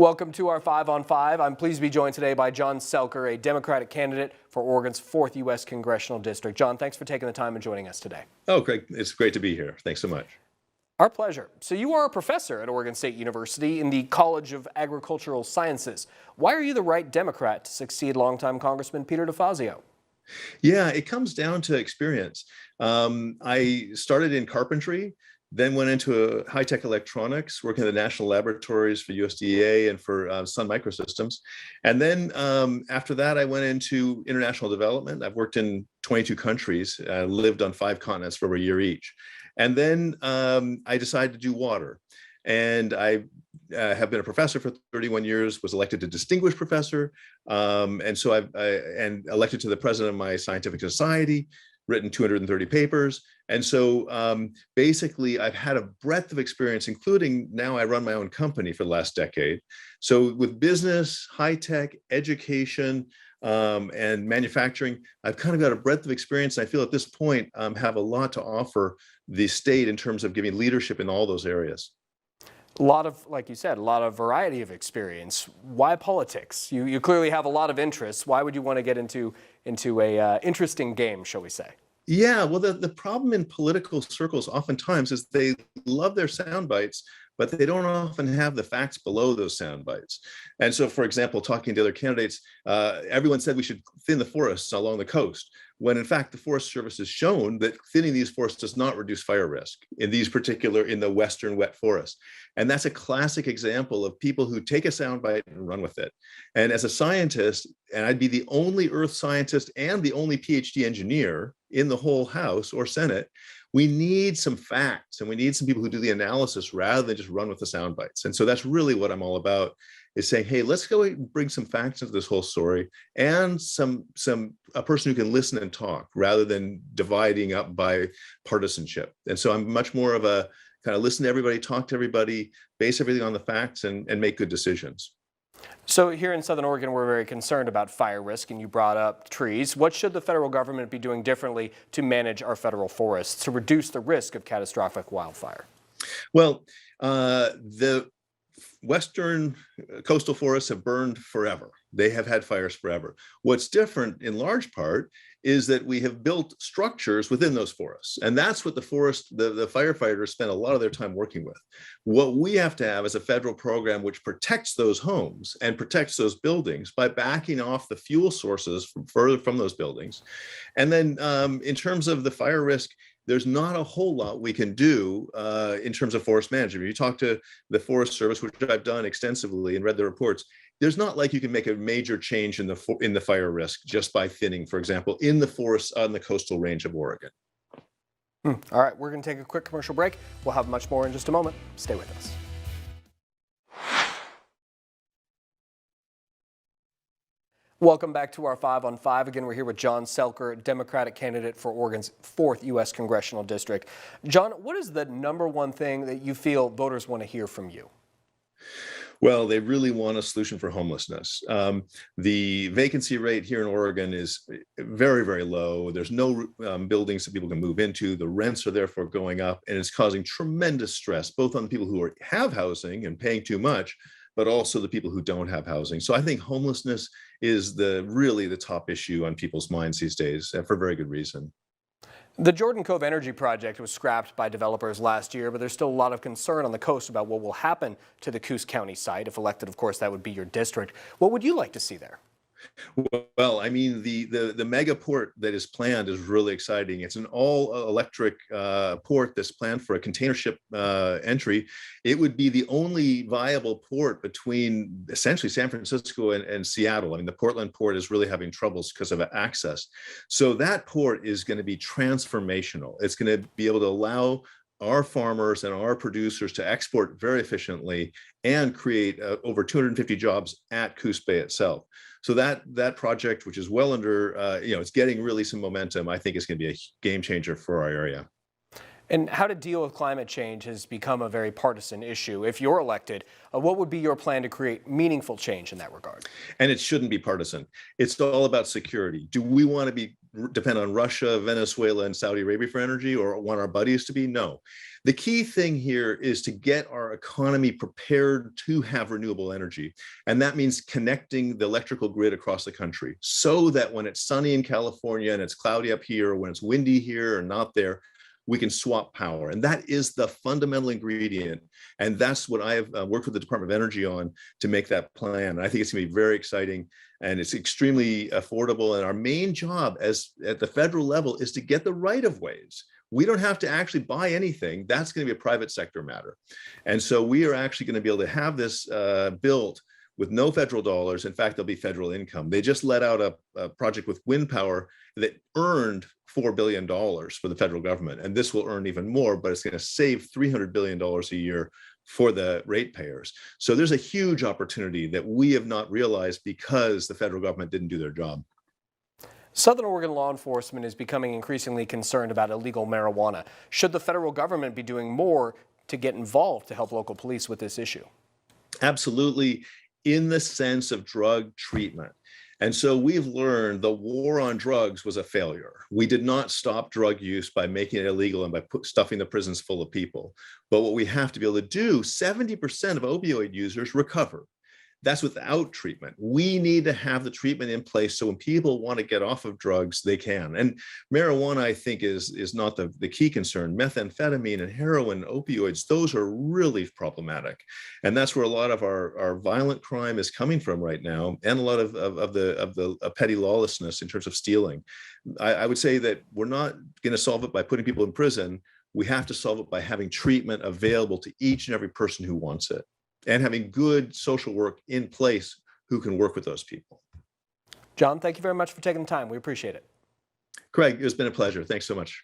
Welcome to our 5 on 5. I'm pleased to be joined today by John Selker, a Democratic candidate for Oregon's 4th U.S. Congressional District. John, thanks for taking the time and joining us today. Oh, Craig, it's great to be here. Thanks so much. Our pleasure. So you are a professor at Oregon State University in the College of Agricultural Sciences. Why are you the right Democrat to succeed longtime Congressman Peter DeFazio? Yeah, it comes down to experience. I started in carpentry, then went into high-tech electronics, working at the national laboratories for USDA and for Sun Microsystems. And then after that, I went into international development. I've worked in 22 countries, lived on 5 continents for over a year each. And then I decided to do water. And I have been a professor for 31 years, was elected to distinguished professor. And so and elected to the president of my scientific society, written 230 papers. And so basically I've had a breadth of experience, including now I run my own company for the last decade. So with business, high tech, education, and manufacturing, I've kind of got a breadth of experience. I feel at this point have a lot to offer the state in terms of giving leadership in all those areas. A lot of, like you said, a lot of variety of experience. Why politics? You clearly have a lot of interests. Why would you want to get into a interesting game, shall we say? Yeah, well, the problem in political circles oftentimes is they love their sound bites, but they don't often have the facts below those sound bites. And so, for example, talking to other candidates, everyone said we should thin the forests along the coast, when in fact the Forest Service has shown that thinning these forests does not reduce fire risk in the western wet forests. And that's a classic example of people who take a soundbite and run with it. And as a scientist, and I'd be the only earth scientist and the only PhD engineer in the whole House or Senate, we need some facts and we need some people who do the analysis rather than just run with the sound bites. And so that's really what I'm all about, is saying, hey, let's go and bring some facts into this whole story and a person who can listen and talk rather than dividing up by partisanship. And so I'm much more of a kind of listen to everybody, talk to everybody, base everything on the facts and make good decisions. So here in Southern Oregon, we're very concerned about fire risk, and you brought up trees. What should the federal government be doing differently to manage our federal forests to reduce the risk of catastrophic wildfire? Well, the western coastal forests have burned forever. They have had fires forever. What's different in large part is that we have built structures within those forests. And that's what the firefighters spend a lot of their time working with. What we have to have is a federal program which protects those homes and protects those buildings by backing off the fuel sources further from those buildings. And then in terms of the fire risk, there's not a whole lot we can do in terms of forest management. You talk to the Forest Service, which I've done extensively and read the reports. There's not like you can make a major change in the fire risk just by thinning, for example, in the forests on the coastal range of Oregon. All right, we're going to take a quick commercial break. We'll have much more in just a moment. Stay with us. Welcome back to our 5 on 5. Again, we're here with John Selker, Democratic candidate for Oregon's 4th U.S. Congressional District. John, what is the #1 thing that you feel voters want to hear from you? Well, they really want a solution for homelessness. The vacancy rate here in Oregon is very, very low. There's no buildings that people can move into. The rents are therefore going up, and it's causing tremendous stress, both on the people who have housing and paying too much, but also the people who don't have housing. So I think homelessness is really the top issue on people's minds these days, and for very good reason. The Jordan Cove Energy Project was scrapped by developers last year, but there's still a lot of concern on the coast about what will happen to the Coos County site. If elected, of course, that would be your district. What would you like to see there? Well, I mean, the mega port that is planned is really exciting. It's an all-electric port that's planned for a container ship entry. It would be the only viable port between essentially San Francisco and Seattle. I mean, the Portland port is really having troubles because of access. So that port is going to be transformational. It's going to be able to allow our farmers and our producers to export very efficiently and create over 250 jobs at Coos Bay itself. So that project, which is well under, it's getting really some momentum, I think is going to be a game changer for our area. And how to deal with climate change has become a very partisan issue. If you're elected, what would be your plan to create meaningful change in that regard? And it shouldn't be partisan. It's all about security. Do we want to be depend on Russia, Venezuela, and Saudi Arabia for energy, or want our buddies to be? No. The key thing here is to get our economy prepared to have renewable energy. And that means connecting the electrical grid across the country so that when it's sunny in California and it's cloudy up here, or when it's windy here or not there, we can swap power. And that is the fundamental ingredient. And that's what I have worked with the Department of Energy on to make that plan. And I think it's going to be very exciting, and it's extremely affordable. And our main job at the federal level is to get the right of ways. We don't have to actually buy anything. That's going to be a private sector matter. And so we are actually going to be able to have this built with no federal dollars. In fact, there'll be federal income. They just let out a project with wind power that earned $4 billion for the federal government. And this will earn even more, but it's going to save $300 billion a year for the ratepayers. So there's a huge opportunity that we have not realized because the federal government didn't do their job. Southern Oregon law enforcement is becoming increasingly concerned about illegal marijuana. Should the federal government be doing more to get involved to help local police with this issue? Absolutely, in the sense of drug treatment. And so we've learned the war on drugs was a failure. We did not stop drug use by making it illegal and by stuffing the prisons full of people. But what we have to be able to do, 70% of opioid users recover. That's without treatment. We need to have the treatment in place so when people want to get off of drugs, they can. And marijuana, I think, is not the key concern. Methamphetamine and heroin, opioids, those are really problematic. And that's where a lot of our violent crime is coming from right now, and a lot of the petty lawlessness in terms of stealing. I would say that we're not going to solve it by putting people in prison. We have to solve it by having treatment available to each and every person who wants it, and having good social work in place who can work with those people. John, thank you very much for taking the time. We appreciate it. Craig, it's been a pleasure. Thanks so much.